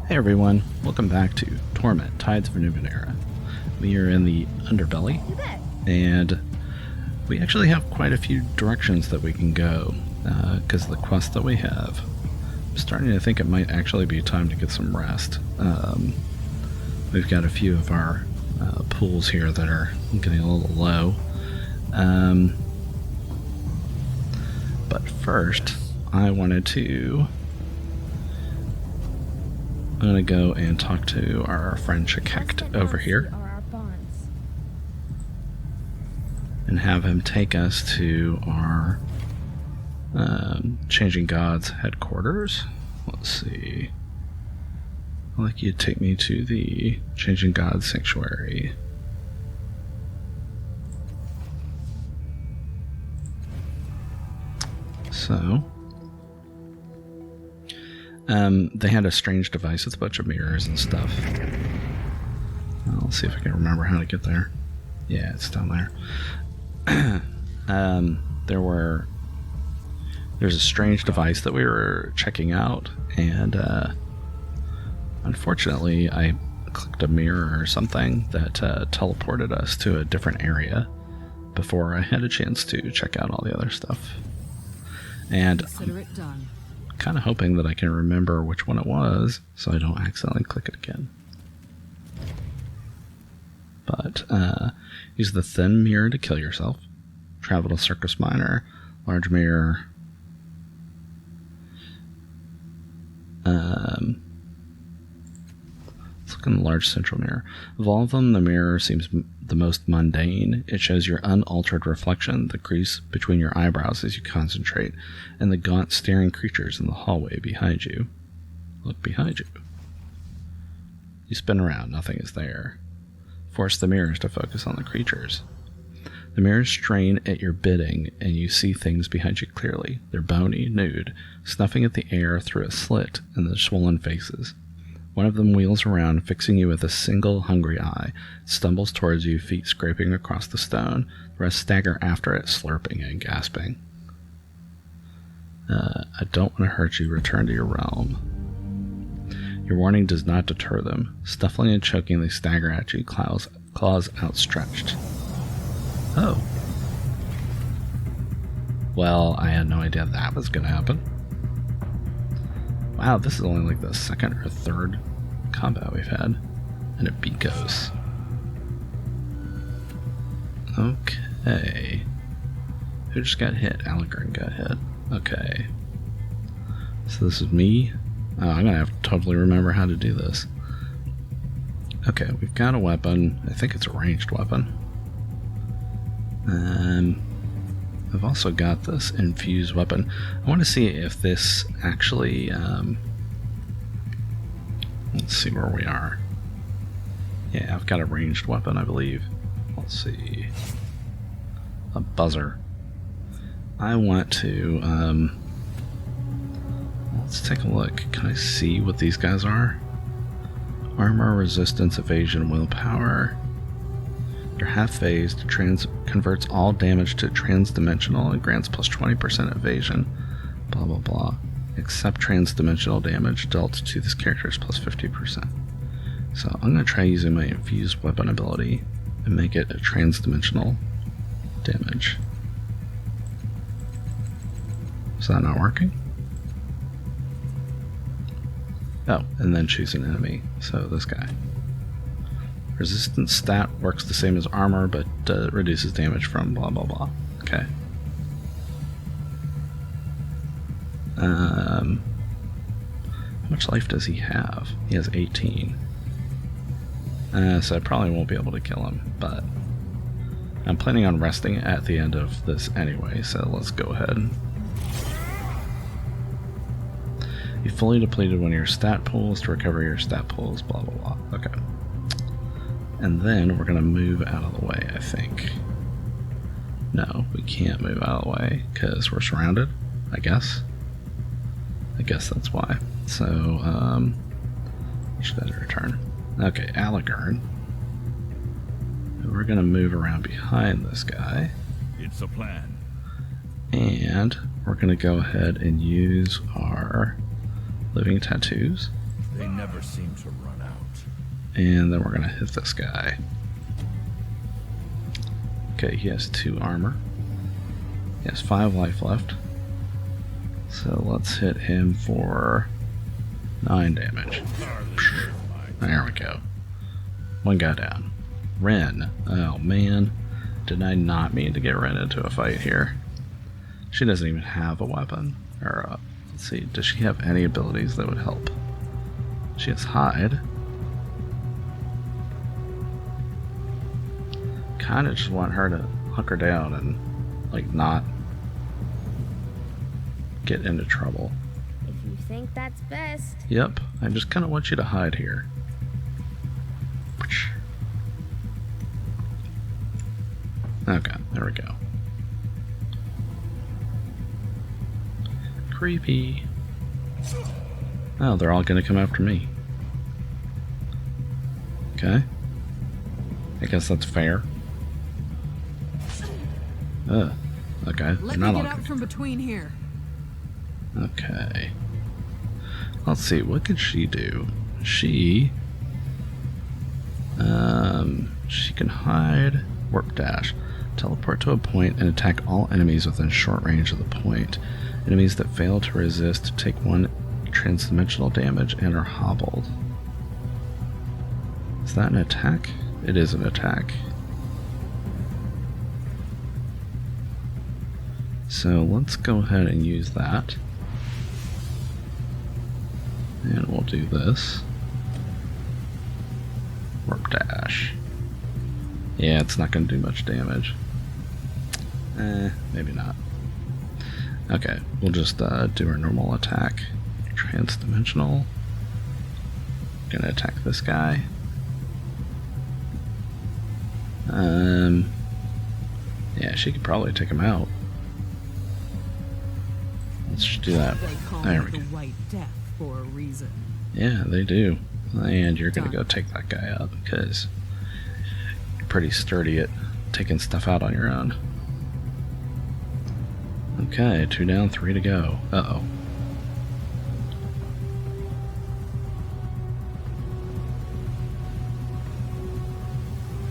Hey everyone, welcome back to Torment, Tides of Numenera. We are in the underbelly, and we actually have quite a few directions that we can go, because of the quest that we have. I'm starting to think it might actually be time to get some rest. We've got a few of our pools here that are getting a little low. But first, I'm going to go and talk to our friend Shakekt over here and have him take us to our Changing Gods headquarters. Let's see. I'd like you to take me to the Changing Gods sanctuary. So they had a strange device with a bunch of mirrors and stuff. I'll see if I can remember how to get there. Yeah, it's down there. There's a strange device that we were checking out, and unfortunately I clicked a mirror or something that teleported us to a different area before I had a chance to check out all the other stuff. And consider it done. Kind of hoping that I can remember which one it was so I don't accidentally click it again. But use the thin mirror to kill yourself. Travel to Circus Minor. Large mirror. Let's look in the large central mirror. Of all of them, the mirror seems the most mundane. It shows your unaltered reflection, the crease between your eyebrows as you concentrate, and the gaunt staring creatures in the hallway behind you. Look behind you. You spin around, nothing is there. Force the mirrors to focus on the creatures. The mirrors strain at your bidding, and you see things behind you clearly. They're bony, nude, snuffing at the air through a slit in their swollen faces. One of them wheels around, fixing you with a single hungry eye. It stumbles towards you, feet scraping across the stone. The rest stagger after it, slurping and gasping. I don't want to hurt you. Return to your realm. Your warning does not deter them. Snuffling and choking, they stagger at you, claws outstretched. Oh. Well, I had no idea that was going to happen. Wow, this is only like the second or third combat we've had, and it beat goes. Okay. Who just got hit? Allegorn got hit. Okay. So this is me. Oh, I'm gonna have to totally remember how to do this. Okay, we've got a weapon. I think it's a ranged weapon. I've also got this infused weapon. I want to see if this actually, let's see where we are. Yeah, I've got a ranged weapon, I believe. Let's see. A buzzer. I want to, let's take a look. Can I see what these guys are? Armor, resistance, evasion, willpower. They're half-phased, converts all damage to transdimensional and grants plus 20% evasion, blah blah blah. Except transdimensional damage dealt to this character is plus 50%. So I'm going to try using my infused weapon ability and make it a transdimensional damage. Is that not working? Oh, and then choose an enemy. So this guy. Resistance stat works the same as armor, but reduces damage from blah blah blah. Okay. How much life does he have? He has 18. So I probably won't be able to kill him, but I'm planning on resting at the end of this anyway, so let's go ahead. You fully depleted one of your stat pools to recover your stat pools, blah blah blah. Okay. And then we're going to move out of the way, I think. No, we can't move out of the way because we're surrounded, I guess. I guess that's why. So, should I return? Okay, Allegorn. We're going to move around behind this guy. It's a plan. And we're going to go ahead and use our living tattoos. They never seem to run out. And then we're going to hit this guy. Okay, he has 2 armor. He has 5 life left. So let's hit him for 9 damage. There we go. 1 guy down. Ren. Oh man. Did I not mean to get Ren into a fight here? She doesn't even have a weapon. Or, let's see, does she have any abilities that would help? She has hide. Kinda just want her to hunker down and, like, not get into trouble. If you think that's best. Yep, I just kinda want you to hide here. Okay, there we go. Creepy. Oh, they're all gonna come after me. Okay. I guess that's fair. Okay, Let me get out from between here. Okay. Let's see, what could she do? She can hide, warp dash, teleport to a point and attack all enemies within short range of the point. Enemies that fail to resist take 1 transdimensional damage and are hobbled. Is that an attack? It is an attack. So let's go ahead and use that. And we'll do this. Warp dash. Yeah, it's not going to do much damage. Maybe not. Okay, we'll just do our normal attack. Transdimensional. Gonna attack this guy. Yeah, she could probably take him out. Let's just do that. There we go. The White Death for a reason. Yeah, they do. And you're gonna go take that guy out because you're pretty sturdy at taking stuff out on your own. Okay, 2 down, 3 to go. Uh-oh.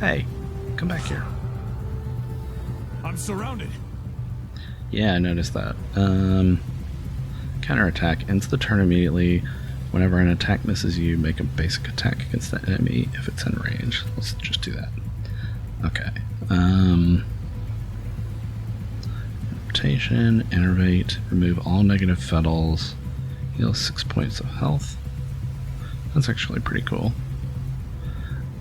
Hey, come back here. I'm surrounded. Yeah, I noticed that. Counterattack ends the turn immediately. Whenever an attack misses you, make a basic attack against the enemy if it's in range. Let's just do that. Okay. Rotation, innervate, remove all negative fetals, heal 6 points of health. That's actually pretty cool.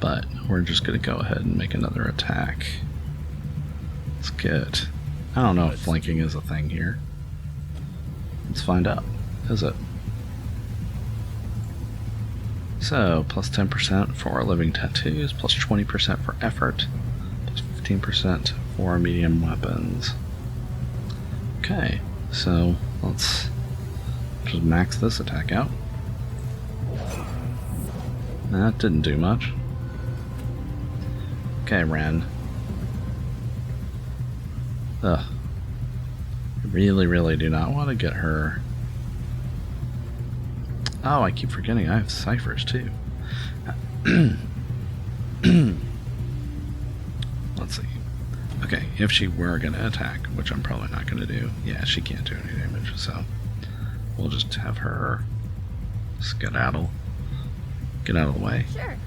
But we're just going to go ahead and make another attack. Let's get... I don't know if flanking is a thing here. Let's find out. Is it? So, plus 10% for living tattoos, plus 20% for effort, plus 15% for medium weapons. Okay, so let's just max this attack out. That didn't do much. Okay, Ren. Ugh. I really do not want to get her. Oh, I keep forgetting I have ciphers too. Let's see. Okay, if she were going to attack, which I'm probably not going to do, yeah, she can't do any damage, so we'll just have her skedaddle. Get out of the way. Sure.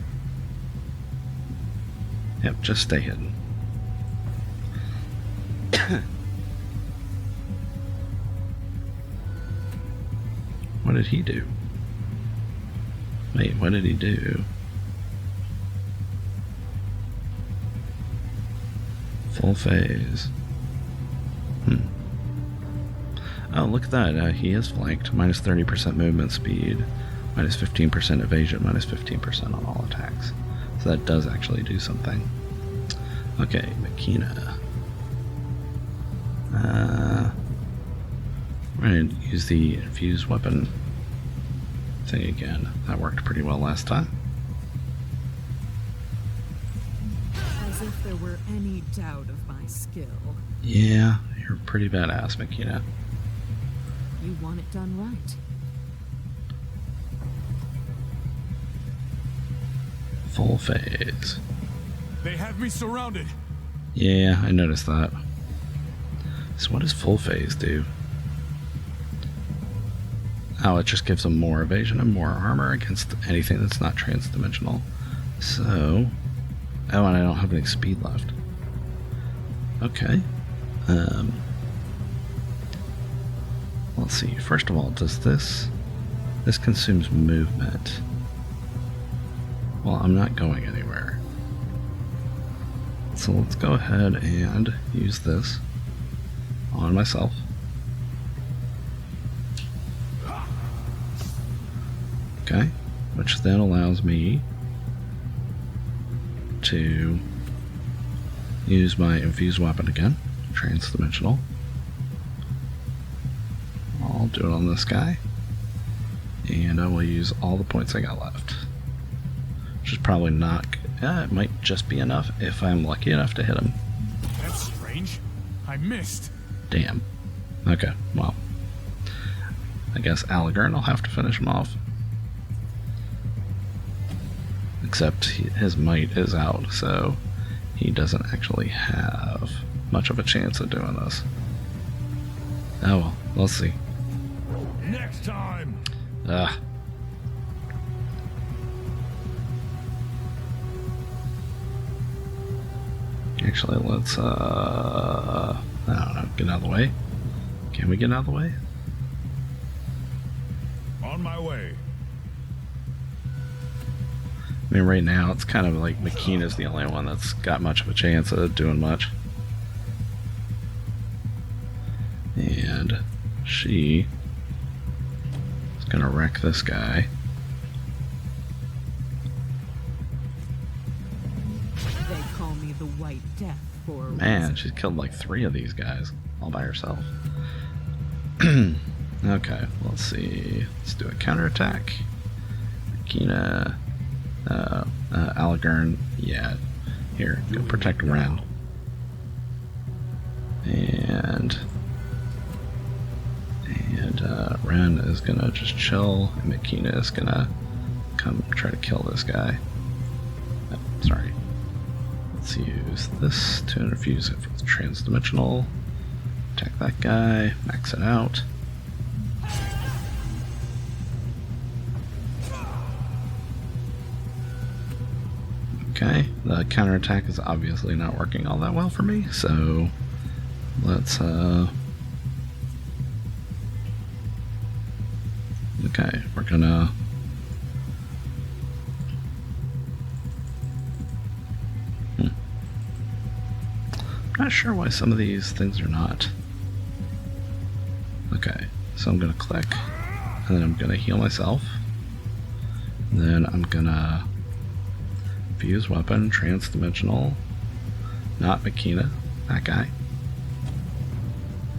Yep, just stay hidden. What did he do? Wait, what did he do? Full phase. Oh, look at that. He is flanked. Minus 30% movement speed. Minus 15% evasion. Minus 15% on all attacks. So that does actually do something. Okay, Makina. We're going to use the infused weapon thing again. That worked pretty well last time. As if there were any doubt of my skill. Yeah, you're pretty badass, Makina. You want it done right. Full phase. They have me surrounded. Yeah, I noticed that. So what does full phase do? Oh, it just gives them more evasion and more armor against anything that's not trans-dimensional. So... Oh, and I don't have any speed left. Okay. Let's see. First of all, does this... This consumes movement. Well, I'm not going anywhere. So let's go ahead and use this on myself. Okay, which then allows me to use my infused weapon again, trans-dimensional. I'll do it on this guy, and I will use all the points I got left, which is probably not. It might just be enough if I'm lucky enough to hit him. That's strange. I missed. Damn. Okay, well, I guess Allegern will have to finish him off. Except his might is out, so he doesn't actually have much of a chance of doing this. Oh well, let's see. Next time. Actually, let's I don't know, get out of the way. Can we get out of the way? On my way. I mean, right now it's kind of like Makina's the only one that's got much of a chance of doing much. And she is gonna wreck this guy. They call me the White Death for a Man, reason. she's killed like 3 of these guys all by herself. Okay, let's see. Let's do a counterattack. Makina, Allegern, yeah. Here, go protect Ren. And Ren is gonna just chill, and Makina is gonna come try to kill this guy. Oh, sorry. Let's use this to infuse it with trans-dimensional. Attack that guy, max it out. Okay, the counterattack is obviously not working all that well for me, so let's okay, we're gonna I'm not sure why some of these things are not. Okay, so I'm gonna click, and then I'm gonna heal myself. And then I'm gonna fuse weapon, trans-dimensional, not Makina, that guy.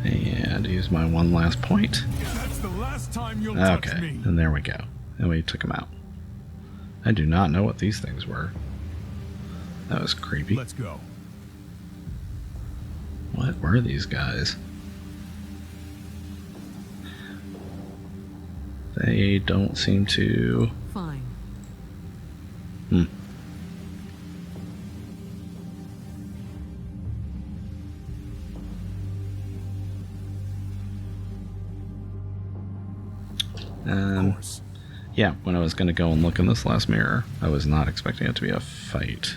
And use my one last point. That's the last time you'll touch Okay, me. and there we go. And we took him out. I do not know what these things were. That was creepy. Let's go. What were these guys? They don't seem to... Fine. Of course. Yeah, when I was going to go and look in this last mirror, I was not expecting it to be a fight.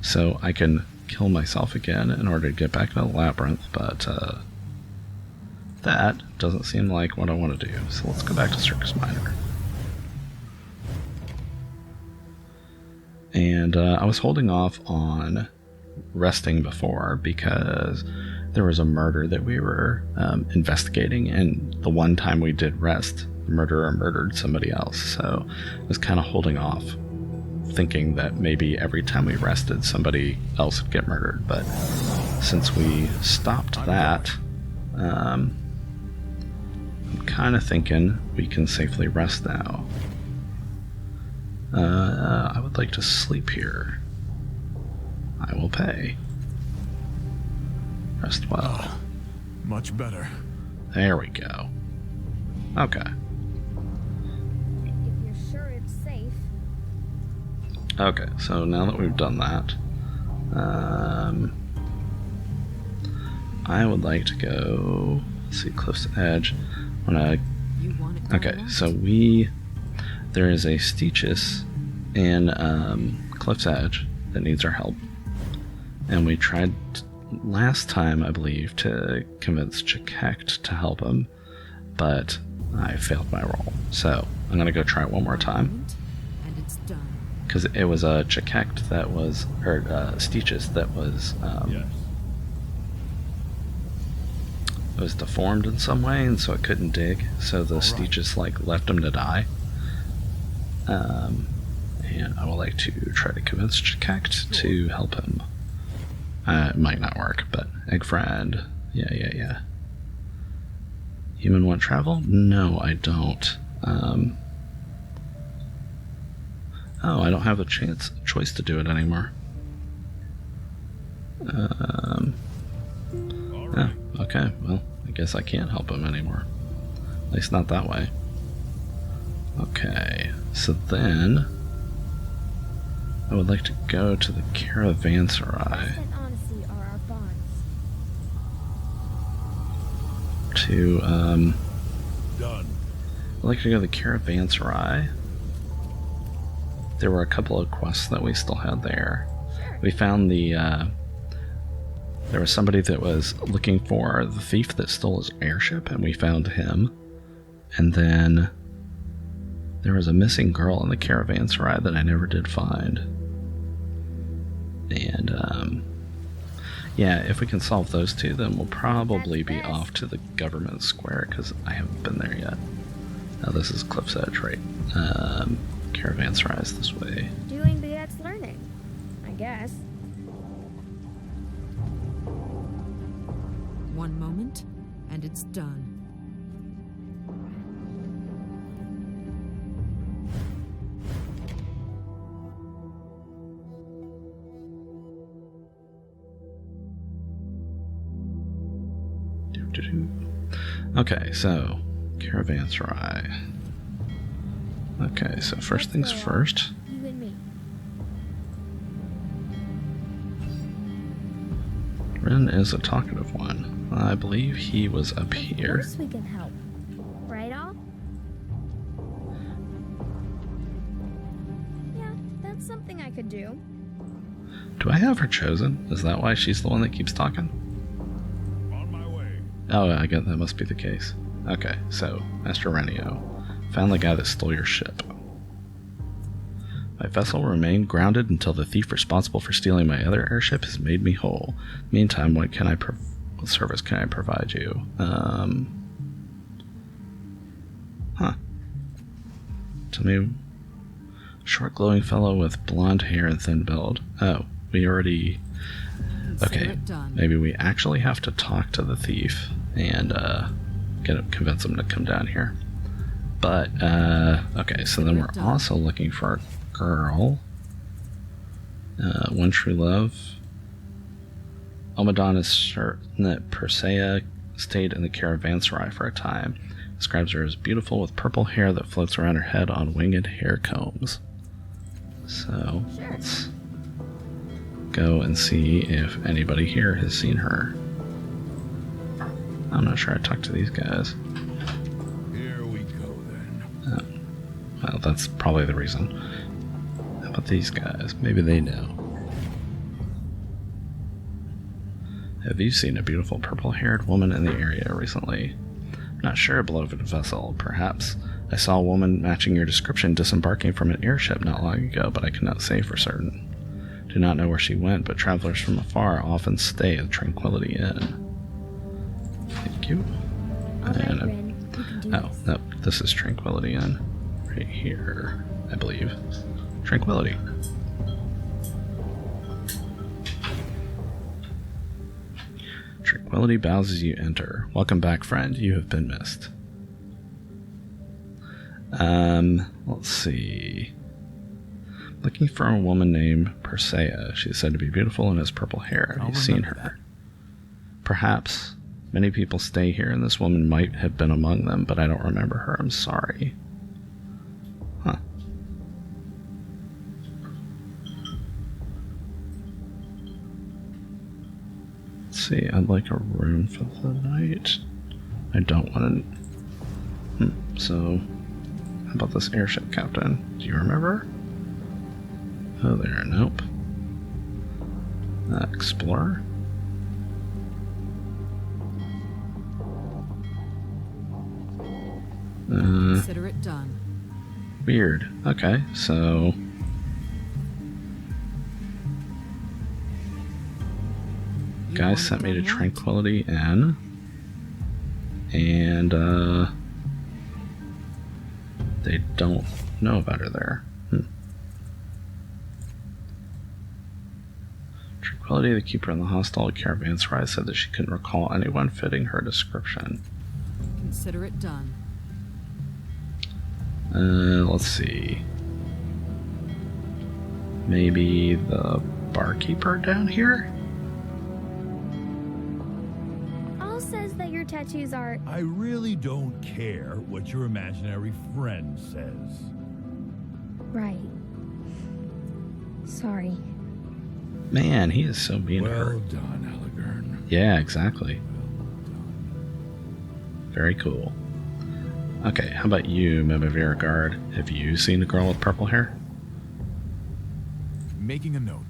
So I can kill myself again in order to get back to the Labyrinth, but that doesn't seem like what I want to do. So let's go back to Circus Minor. And I was holding off on resting before because there was a murder that we were investigating, and the one time we did rest, the murderer murdered somebody else, so I was kind of holding off, thinking that maybe every time we rested somebody else would get murdered, but since we stopped that, I'm kind of thinking we can safely rest now. I would like to sleep here. I will pay. Rest well. Much better. There we go. Okay. If you're sure it's safe. Okay, so now that we've done that, I would like to go, let's see, Cliff's Edge. You want it Okay, so there is a Steeches in Cliff's Edge that needs our help. And we tried last time, I believe, to convince Chakekt to help him, but I failed my roll. So I'm going to go try it one more time. And it's done. Because it was a Chakekt that was, or Steeches that was, Yes. it was deformed in some way, and so it couldn't dig. So the Steeches like left him to die. And I would like to try to convince Chakekt to help him. It might not work, but egg friend, yeah. Human want travel? No, I don't. Oh, I don't have a choice to do it anymore. All Oh, right. okay, well, I guess I can't help him anymore. At least not that way. Okay, so then I would like to go to the Caravanserai Trust and honesty are our bonds. to, Done. I'd like to go to the Caravanserai. There were a couple of quests that we still had there. We found there was somebody that was looking for the thief that stole his airship, and we found him. And then there was a missing girl in the Caravanserai that I never did find. And, yeah, if we can solve those two, then we'll probably be off to the government square, because I haven't been there yet. Now, this is Cliff's Edge, right? Caravanserai is this way. Doing begets learning, I guess. One moment, and it's done. Okay, so Caravanserai. Okay, so first things first. You and me. Ren is a talkative one. I believe he was up Of here. course we can help. Right, all? Yeah, that's something I could do. Do I have her chosen? Is that why she's the one that keeps talking? On my way. Oh, I guess that must be the case. Okay, so, Master Renio. Found the guy that stole your ship. My vessel will remain grounded until the thief responsible for stealing my other airship has made me whole. Meantime, what service can I provide you? To me, short glowing fellow with blonde hair and thin build. Oh, we already... Consider Okay, it done. maybe we actually have to talk to the thief and convince him to come down here. But, okay, so then we're also looking for a girl. One True Love. Almadon is certain that Persea stayed in the Caravanserai for a time. Describes her as beautiful with purple hair that floats around her head on winged hair combs. So, let's go and see if anybody here has seen her. I'm not sure I talked to these guys. Here we go then. Well, that's probably the reason. How about these guys? Maybe they know. Have you seen a beautiful purple-haired woman in the area recently? Not sure, beloved vessel. Perhaps. I saw a woman matching your description disembarking from an airship not long ago, but I cannot say for certain. Do not know where she went, but travelers from afar often stay at Tranquility Inn. Thank you. All right, And Rin, you can do oh, this. no, this is Tranquility Inn. Right here, I believe. Tranquility. Tranquility bows as you enter. Welcome back, friend. You have been missed. Let's see. Looking for a woman named Persea. She is said to be beautiful and has purple hair. Have you seen her? Perhaps. Many people stay here, and this woman might have been among them, but I don't remember her. I'm sorry. Huh. see. I'd like a room for the night. I don't want to... So, how about this airship captain? Do you remember? Oh, there. Nope. Explorer? Consider it done. Weird. Okay, so... You Guy want sent it me to done yet? Tranquility Inn. And, they don't know about her there. Tranquility, the keeper in the hostile caravanserai, said that she couldn't recall anyone fitting her description. Consider it done. Let's see. Maybe the barkeeper down here? All says that your tattoos are... I really don't care what your imaginary friend says. Right. Sorry. Man, he is so mean to her. Well done, Allegern. Yeah, exactly. Very cool. Okay, how about you, Mimavira Guard? Have you seen a girl with purple hair? Making a note.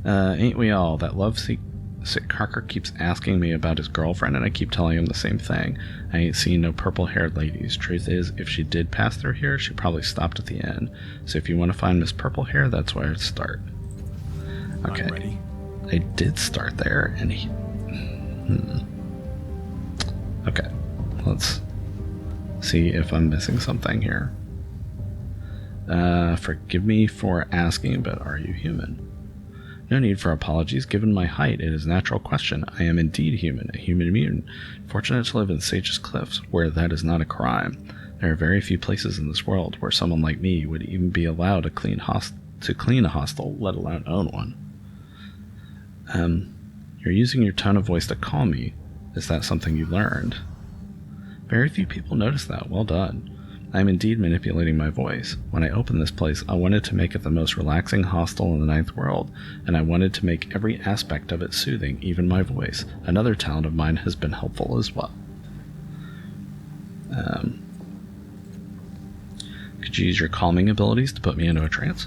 Ain't we all? That lovesick Carker keeps asking me about his girlfriend, and I keep telling him the same thing. I ain't seen no purple-haired ladies. Truth is, if she did pass through here, she probably stopped at the inn. So if you want to find Miss Purple Hair, that's where I'd start. Okay. I'm ready. I did start there, and he... Okay, let's see if I'm missing something here. Forgive me for asking, but are you human? No need for apologies. Given my height, it is a natural question. I am indeed human, a human mutant, fortunate to live in Sage's Cliffs, where that is not a crime. There are very few places in this world where someone like me would even be allowed to clean a hostel, let alone own one. You're using your tone of voice to call me. Is that something you learned? Very few people notice that. Well done. I am indeed manipulating my voice. When I opened this place, I wanted to make it the most relaxing hostel in the ninth world, and I wanted to make every aspect of it soothing, even my voice. Another talent of mine has been helpful as well. Could you use your calming abilities to put me into a trance?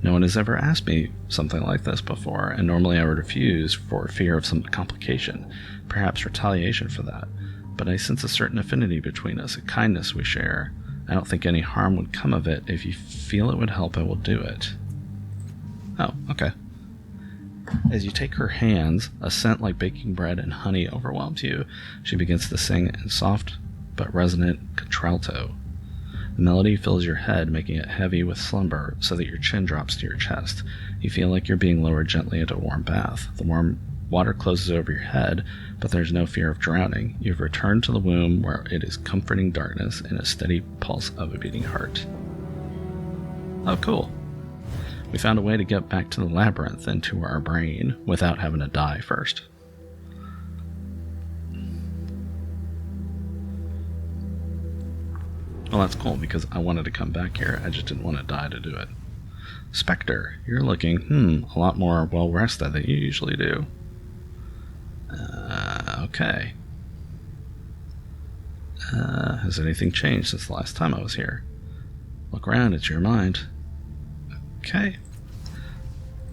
No one has ever asked me something like this before, and normally I would refuse for fear of some complication, perhaps retaliation for that. But I sense a certain affinity between us, a kindness we share. I don't think any harm would come of it. If you feel it would help, I will do it. Oh, okay. As you take her hands, a scent like baking bread and honey overwhelms you. She begins to sing in soft but resonant contralto. The melody fills your head, making it heavy with slumber so that your chin drops to your chest. You feel like you're being lowered gently into a warm bath. The warm water closes over your head, but there's no fear of drowning. You've returned to the womb where it is comforting darkness and a steady pulse of a beating heart. Oh, cool. We found a way to get back to the labyrinth and to our brain without having to die first. Well, that's cool, because I wanted to come back here. I just didn't want to die to do it. Spectre, you're looking, a lot more well-rested than you usually do. Okay. Has anything changed since the last time I was here? Look around, it's your mind. Okay.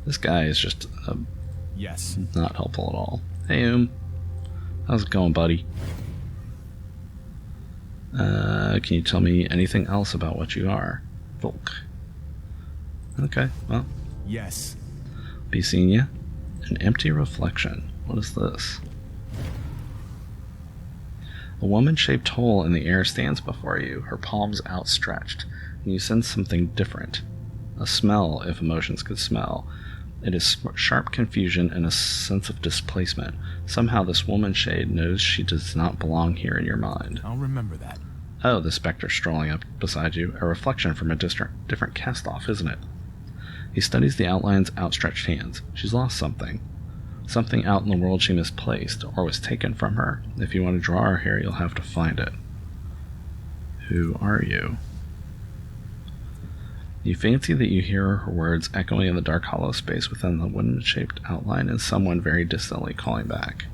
This guy is just Yes. not helpful at all. Hey, how's it going, buddy? Can you tell me anything else about what you are? Volk. Okay, well, Yes. be seeing ya. An empty reflection. What is this? A woman-shaped hole in the air stands before you, her palms outstretched, and you sense something different. A smell, if emotions could smell. It is sharp confusion and a sense of displacement. Somehow this woman shade knows she does not belong here in your mind. I'll remember that. Oh, the specter strolling up beside you, a reflection from a different Castoff, isn't it? He studies the outline's outstretched hands. She's lost something. Something out in the world she misplaced, or was taken from her. If you want to draw her here, you'll have to find it. Who are you? You fancy that you hear her words echoing in the dark hollow space within the wind-shaped outline and someone very distantly calling back.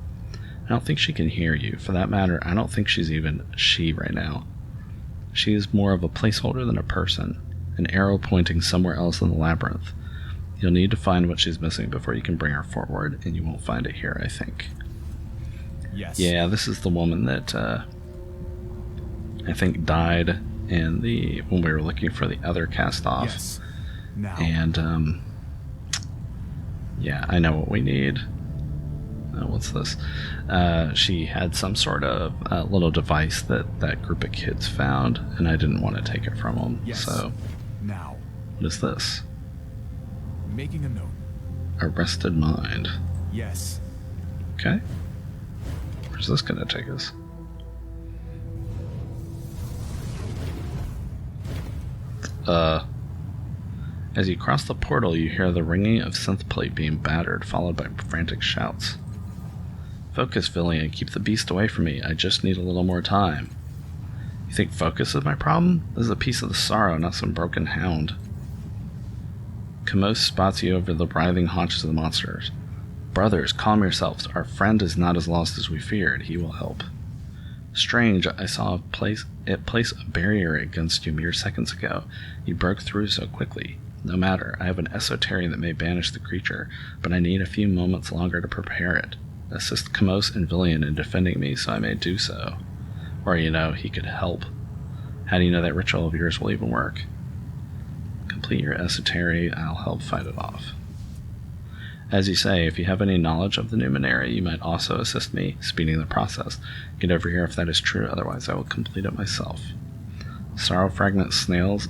I don't think she can hear you. For that matter, I don't think she's even she right now. She is more of a placeholder than a person, an arrow pointing somewhere else in the labyrinth. You'll need to find what she's missing before you can bring her forward, and you won't find it here, I think. Yes. Yeah, this is the woman that I think died in when we were looking for the other Castoff. Yes. Now. And yeah, I know what we need. What's this? She had some sort of little device that group of kids found, and I didn't want to take it from them. Yes. So, Now. what is this? Making a note. Arrested mind. Yes. Okay. Where's this going to take us? As you cross the portal, you hear the ringing of synth plate being battered, followed by frantic shouts. Focus, Villian. Keep the beast away from me. I just need a little more time. You think focus is my problem? This is a piece of the sorrow, not some broken hound. Kamos spots you over the writhing haunches of the monsters. Brothers, calm yourselves. Our friend is not as lost as we feared. He will help. Strange, I saw it place a barrier against you mere seconds ago. You broke through so quickly. No matter, I have an esoteric that may banish the creature, but I need a few moments longer to prepare it. Assist Kamos and Villian in defending me so I may do so. Or, he could help. How do you know that ritual of yours will even work? Complete your esoteric, I'll help fight it off. As you say, if you have any knowledge of the Numenera, you might also assist me, speeding the process. Get over here if that is true, otherwise I will complete it myself. Sorrow Fragment snarls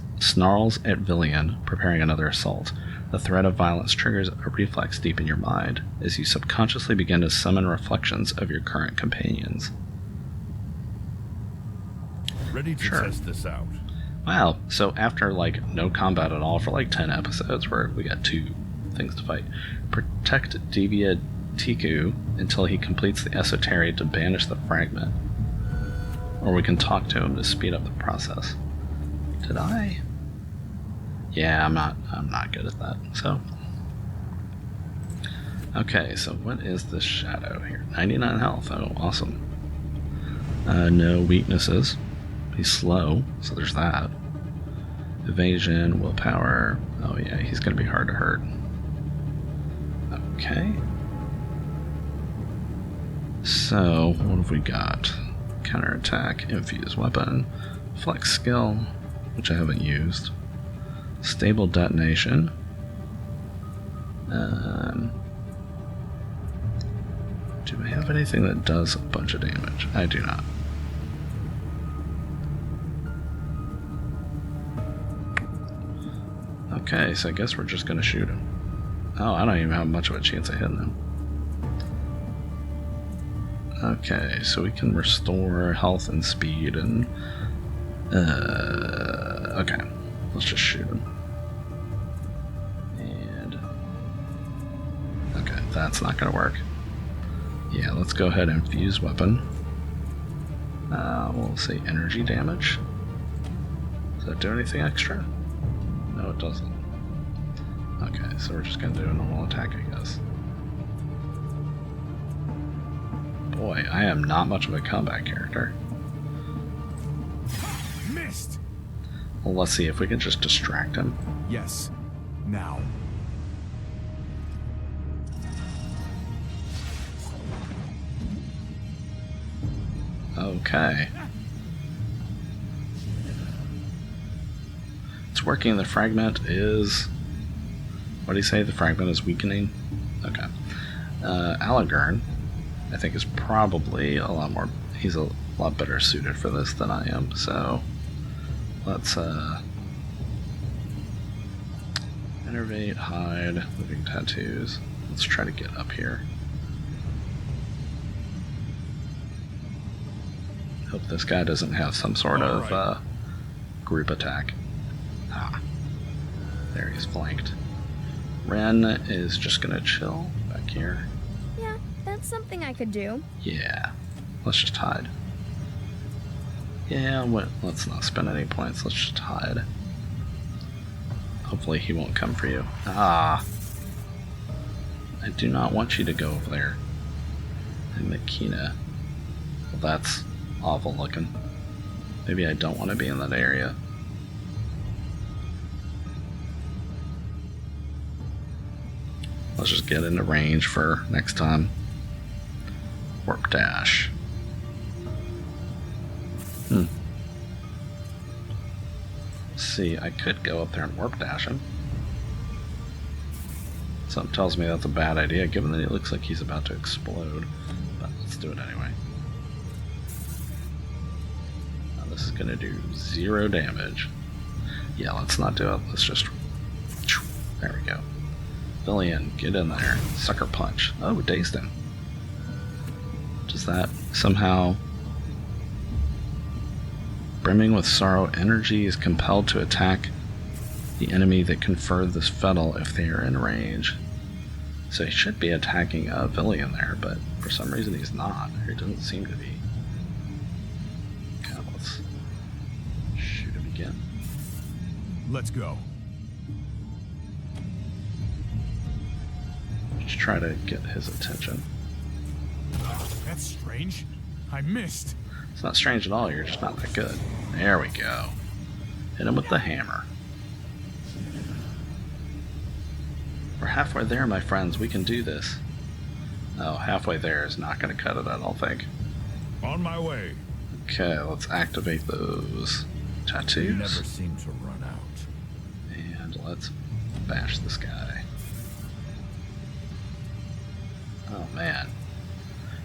at Villian, preparing another assault. The threat of violence triggers a reflex deep in your mind, as you subconsciously begin to summon reflections of your current companions. Ready to test this out. Wow, so after, no combat at all for, 10 episodes, where we got 2 things to fight, protect Devia Tiku until he completes the esoteric to banish the fragment. Or we can talk to him to speed up the process. Did I? Yeah, I'm not good at that, so. Okay, so what is this shadow here? 99 health, oh, awesome. No weaknesses. He's slow, so there's that. Evasion, willpower. Oh yeah, he's gonna be hard to hurt. Okay. So, what have we got? Counterattack, infused weapon, flex skill, which I haven't used. Stable detonation. Do I have anything that does a bunch of damage? I do not. Okay, so I guess we're just gonna shoot him. Oh, I don't even have much of a chance of hitting him. Okay, so we can restore health and speed and... okay, let's just shoot him. And... okay, that's not gonna work. Yeah, let's go ahead and fuse weapon. We'll say energy damage. Does that do anything extra? No, it doesn't. Okay, so we're just gonna do a normal attack, I guess. Boy, I am not much of a combat character. Missed. Well, let's see if we can just distract him. Yes. Now. Okay. It's working. The fragment is... what do you say? The fragment is weakening? Okay. Alagurn, I think, is probably a lot more... he's a lot better suited for this than I am, so... let's, innervate, hide, living tattoos. Let's try to get up here. Hope this guy doesn't have some sort of, group attack. Ah. There, he's flanked. Ren is just gonna chill back here. Yeah, that's something I could do. Yeah. Let's just hide. Yeah, let's not spend any points. Let's just hide. Hopefully he won't come for you. Ah! I do not want you to go over there. And Makina. Well, that's awful looking. Maybe I don't want to be in that area. Let's just get into range for next time. Warp dash. See, I could go up there and warp dash him. Something tells me that's a bad idea, given that it looks like he's about to explode. But let's do it anyway. Now this is going to do 0 damage. Yeah, let's not do it. Let's just... There we go. Villian, get in there. Sucker punch. Oh, dazed him. Does that somehow... Brimming with sorrow, energy is compelled to attack the enemy that conferred this fettle if they are in range. So he should be attacking Villian there, but for some reason he's not. He doesn't seem to be. Okay, let's shoot him again. Let's go. Just try to get his attention. That's strange. I missed. It's not strange at all, you're just not that good. There we go. Hit him with the hammer. We're halfway there, my friends. We can do this. Oh, halfway there is not going to cut it, I don't think. On my way. Okay, let's activate those tattoos. You never seem to run out. And let's bash this guy. Oh, man.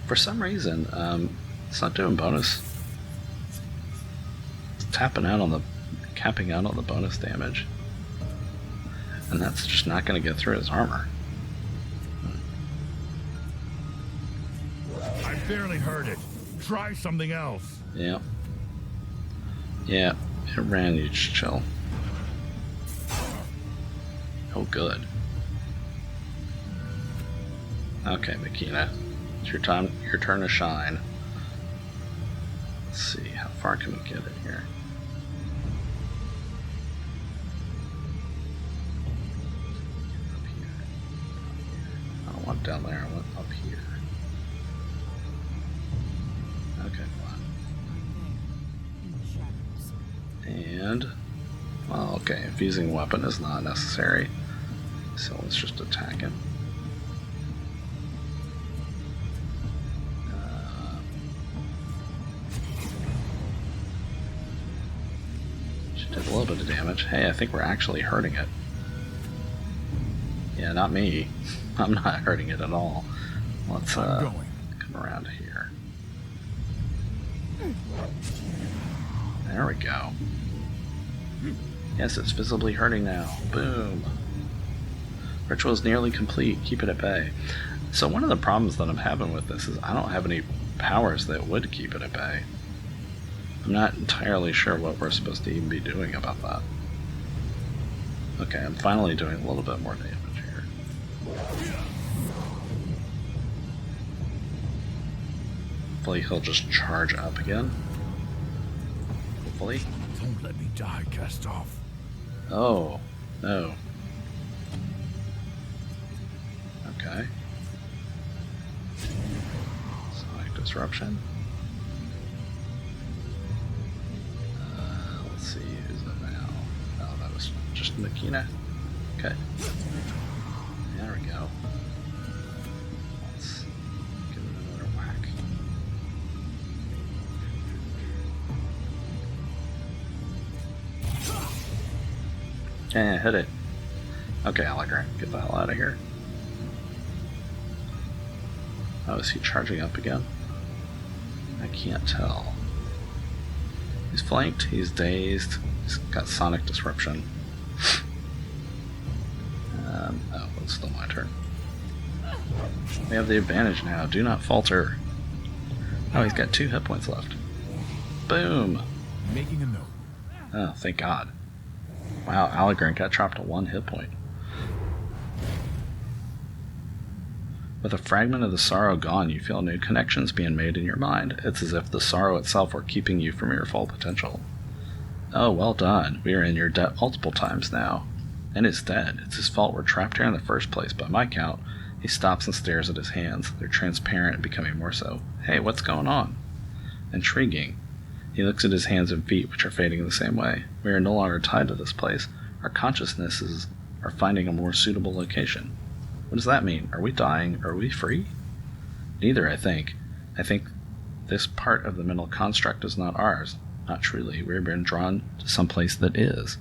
For some reason, it's not doing bonus. It's capping out on the bonus damage. And that's just not going to get through his armor. I barely heard it. Try something else. Yep. Yeah, it ran, you just chill. Oh, good. Okay, Makina. It's your turn to shine. Let's see, how far can we get in here? Up here. I don't want down there, I want up here. Okay, fine. And, well, okay, infusing weapon is not necessary. So let's just attack him. Did a little bit of damage. Hey, I think we're actually hurting it. Yeah, not me. I'm not hurting it at all. Let's come around here. There we go. Yes, it's visibly hurting now. Boom. Ritual is nearly complete. Keep it at bay. So one of the problems that I'm having with this is I don't have any powers that would keep it at bay. I'm not entirely sure what we're supposed to even be doing about that. Okay, I'm finally doing a little bit more damage here. Hopefully he'll just charge up again. Hopefully. Don't let me die, Castoff. Oh, no. Okay. Sonic disruption. Let's see, who's it now? Oh, that was just Makina. Okay. There we go. Let's give it another whack. Yeah, hit it. Okay, Allegra, get the hell out of here. Oh, is he charging up again? I can't tell. He's flanked, he's dazed, he's got sonic disruption. Oh, it's still my turn. We have the advantage now, do not falter. Oh, he's got 2 hit points left. Boom! Making a note. Oh, thank God. Wow, Allegra got dropped to 1 hit point. With a fragment of the sorrow gone, you feel new connections being made in your mind. It's as if the sorrow itself were keeping you from your full potential. Oh, well done. We are in your debt multiple times now. And is dead. It's his fault we're trapped here in the first place. By my count, he stops and stares at his hands. They're transparent and becoming more so. Hey, what's going on? Intriguing. He looks at his hands and feet, which are fading the same way. We are no longer tied to this place. Our consciousnesses are finding a more suitable location. What does that mean? Are we dying? Are we free? Neither, I think. I think this part of the mental construct is not ours. Not truly. We've been drawn to some place that is.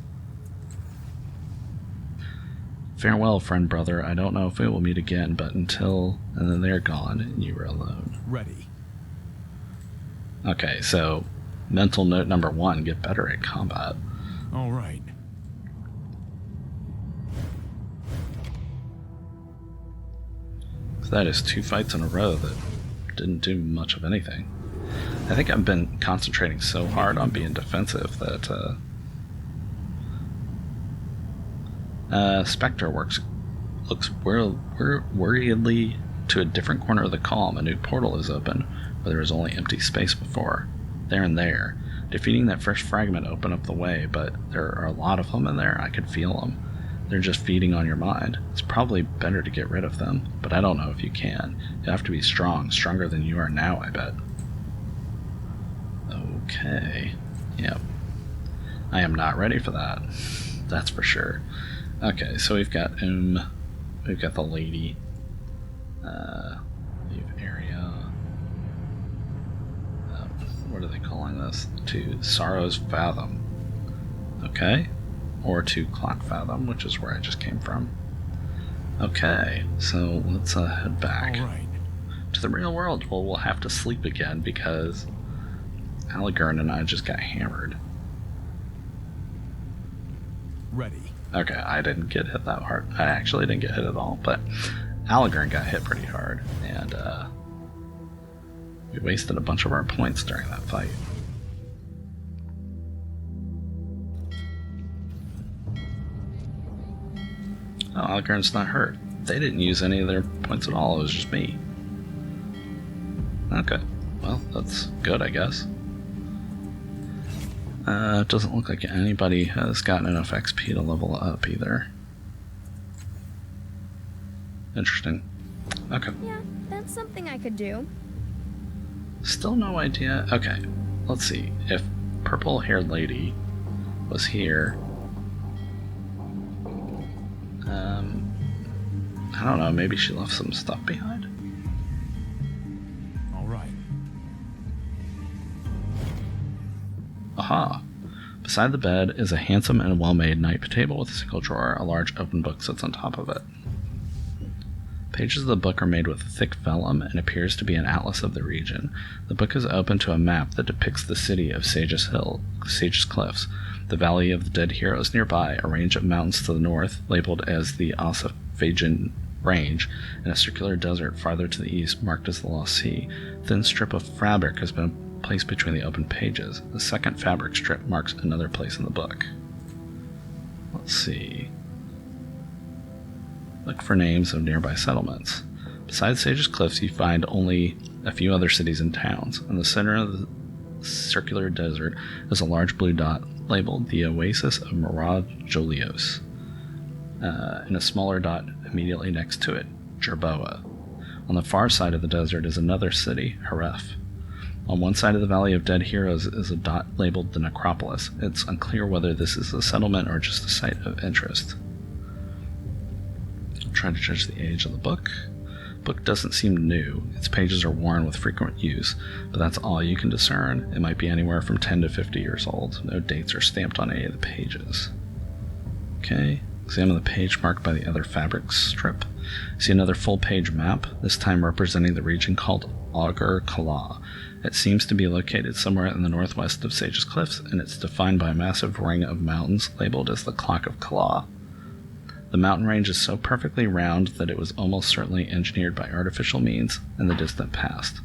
Farewell, friend brother. I don't know if we will meet again, but until... And then they're gone, and you are alone. Ready. Okay, so... Mental note number 1, get better at combat. All right. So that is 2 fights in a row that didn't do much of anything. I think I've been concentrating so hard on being defensive that... Spectre looks worriedly to a different corner of the calm. A new portal is open, where there was only empty space before. There and there. Defeating that first fragment opened up the way, but there are a lot of them in there. I could feel them. They're just feeding on your mind. It's probably better to get rid of them, but I don't know if you can. You have to be strong, stronger than you are now, I bet. Okay. Yep. I am not ready for that. That's for sure. Okay, so we've got we've got the lady, leave area, what are they calling this? To Sorrow's Fathom, okay, or to Clock Fathom, which is where I just came from. Okay, so let's head back to the real world. Well, we'll have to sleep again because Allegern and I just got hammered. Ready. Okay, I didn't get hit that hard. I actually didn't get hit at all, but Allegern got hit pretty hard, and we wasted a bunch of our points during that fight. Oh, Allegern's not hurt. They didn't use any of their points at all, it was just me. Okay, well, that's good, I guess. It doesn't look like anybody has gotten enough XP to level up either. Interesting. Okay. Yeah, that's something I could do. Still no idea. Okay, let's see. If purple-haired lady was here... I don't know, maybe she left some stuff behind? All right. Aha! Beside the bed is a handsome and well-made night table with a single drawer. A large open book sits on top of it. Pages of the book are made with thick vellum and appears to be an atlas of the region. The book is open to a map that depicts the city of Sage's Cliffs, the valley of the dead heroes nearby, a range of mountains to the north, labeled as the Osophagian Range, and a circular desert farther to the east, marked as the Lost Sea. A thin strip of fabric has been placed between the open pages. The second fabric strip marks another place in the book. Let's see. Look for names of nearby settlements. Besides Sage's Cliffs, you find only a few other cities and towns. In the center of the circular desert is a large blue dot labeled the Oasis of Mirajolios. And a smaller dot immediately next to it, Jerboa. On the far side of the desert is another city, Haref. On one side of the Valley of Dead Heroes is a dot labeled the Necropolis. It's unclear whether this is a settlement or just a site of interest. I'm trying to judge the age of the book. The book doesn't seem new. Its pages are worn with frequent use, but that's all you can discern. It might be anywhere from 10 to 50 years old. No dates are stamped on any of the pages. Okay. Examine the page marked by the other fabric strip. See another full-page map, this time representing the region called Augur Kala. It seems to be located somewhere in the northwest of Sage's Cliffs, and it's defined by a massive ring of mountains labeled as the Clock of Kala. The mountain range is so perfectly round that it was almost certainly engineered by artificial means in the distant past.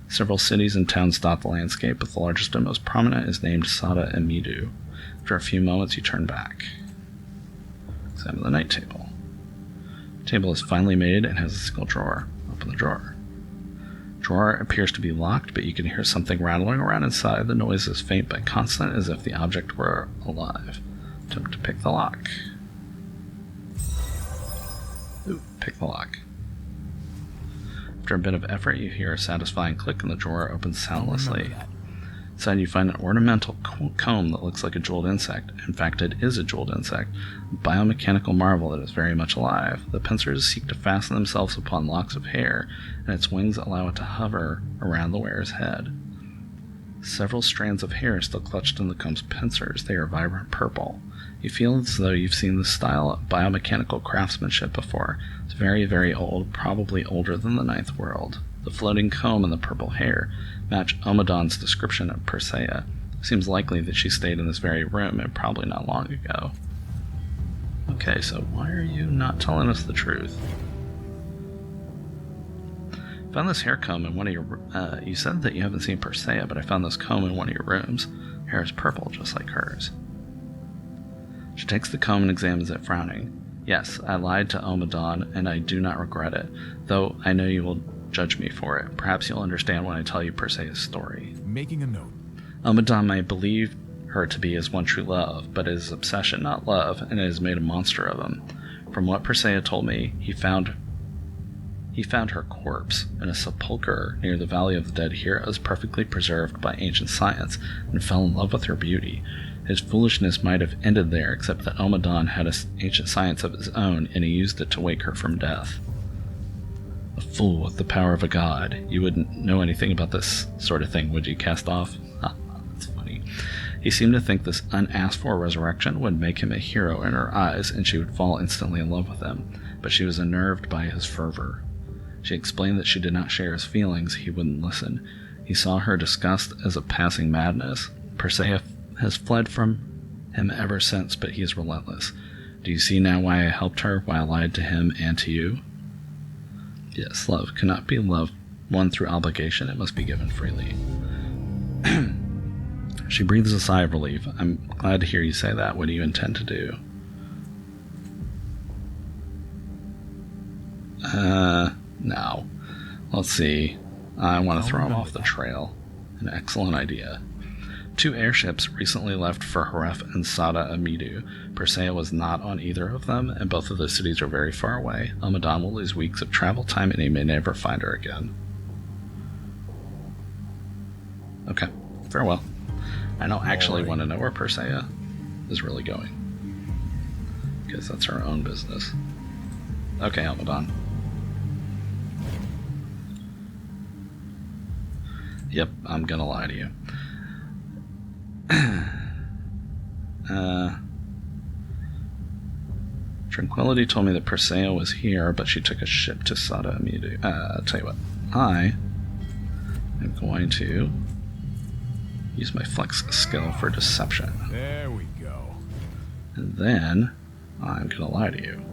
Several cities and towns dot the landscape, but the largest and most prominent is named Sada Emidu. After a few moments, you turn back. Examine the night table. The table is finely made and has a single drawer. Open the drawer. Drawer appears to be locked, but you can hear something rattling around inside. The noise is faint but constant, as if the object were alive. Attempt to pick the lock. Pick the lock. After a bit of effort, you hear a satisfying click and the drawer opens soundlessly. Inside you find an ornamental comb that looks like a jeweled insect. In fact, it is a jeweled insect, a biomechanical marvel that is very much alive. The pincers seek to fasten themselves upon locks of hair, and its wings allow it to hover around the wearer's head. Several strands of hair are still clutched in the comb's pincers. They are vibrant purple. You feel as though you've seen this style of biomechanical craftsmanship before. It's very, very old, probably older than the Ninth World. The floating comb and the purple hair match Omadon's description of Persea. It seems likely that she stayed in this very room, and probably not long ago. Okay, so why are you not telling us the truth? I found this hair comb in one of your... you said that you haven't seen Persea, but I found this comb in one of your rooms. Hair is purple, just like hers. She takes the comb and examines it, frowning. Yes, I lied to Omadon, and I do not regret it, though I know you will judge me for it. Perhaps you'll understand when I tell you Persea's story. Making a note. Omadon may believe her to be his one true love, but it is obsession, not love, and it has made a monster of him. From what Persea told me, he found her corpse in a sepulchre near the Valley of the Dead Heroes, perfectly preserved by ancient science, and fell in love with her beauty. His foolishness might have ended there, except that Omadon had an ancient science of his own, and he used it to wake her from death. A fool with the power of a god. You wouldn't know anything about this sort of thing, would you, Castoff? That's funny. He seemed to think this unasked-for resurrection would make him a hero in her eyes, and she would fall instantly in love with him, but she was unnerved by his fervor. She explained that she did not share his feelings. He wouldn't listen. He saw her disgust as a passing madness. Persea has fled from him ever since, but he is relentless. Do you see now why I helped her, why I lied to him and to you? Yes, love cannot be love won through obligation. It must be given freely. She breathes a sigh of relief. I'm glad to hear you say that. What do you intend to do? No. Let's see. I want to throw him off the trail. An excellent idea. 2 airships recently left for Haref and Sada Amidu. Persea was not on either of them, and both of those cities are very far away. Omadon will lose weeks of travel time, and he may never find her again. Okay, farewell. I don't actually want to know where Persea is really going, because that's her own business. Okay, Omadon. Yep, I'm gonna lie to you. Tranquility told me that Persea was here, but she took a ship to Sada Amidu. Tell you what, I am going to use my flex skill for deception. There we go. And then I'm gonna lie to you.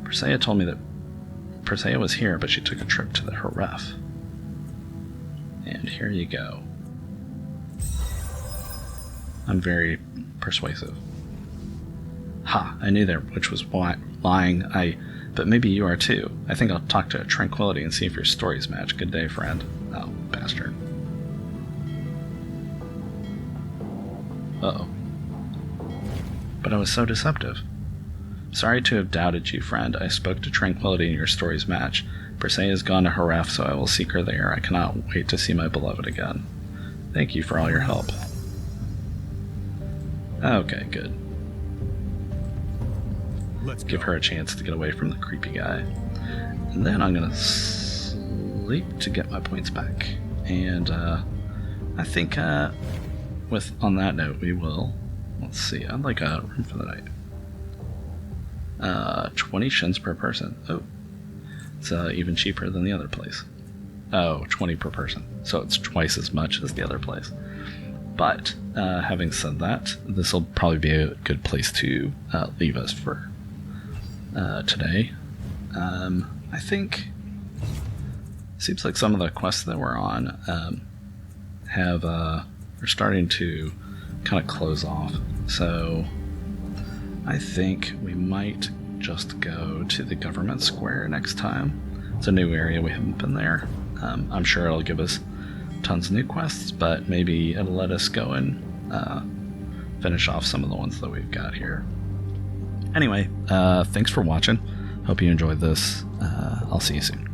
Persea told me that Persea was here, but she took a trip to the Haref. And here you go. I'm very persuasive. Ha! I knew that, which was lying. But maybe you are too. I think I'll talk to Tranquility and see if your stories match. Good day, friend. Oh, bastard. Uh-oh. But I was so deceptive. Sorry to have doubted you, friend. I spoke to Tranquility and your stories match. Persea has gone to Haref, so I will seek her there. I cannot wait to see my beloved again. Thank you for all your help. Okay, good. Let's Give her a chance to get away from the creepy guy. And then I'm gonna sleep to get my points back. And I think on that note we will, let's see, I'd like a room for the night. 20 shins per person. Oh, it's even cheaper than the other place. Oh, 20 per person. So it's twice as much as the other place. But having said that, this will probably be a good place to leave us for today. I think it seems like some of the quests that we're on are starting to kind of close off. So I think we might just go to the government square next time. It's a new area, we haven't been there. I'm sure it'll give us tons of new quests, but maybe it'll let us go and finish off some of the ones that we've got here. Anyway, thanks for watching. Hope you enjoyed this. I'll see you soon.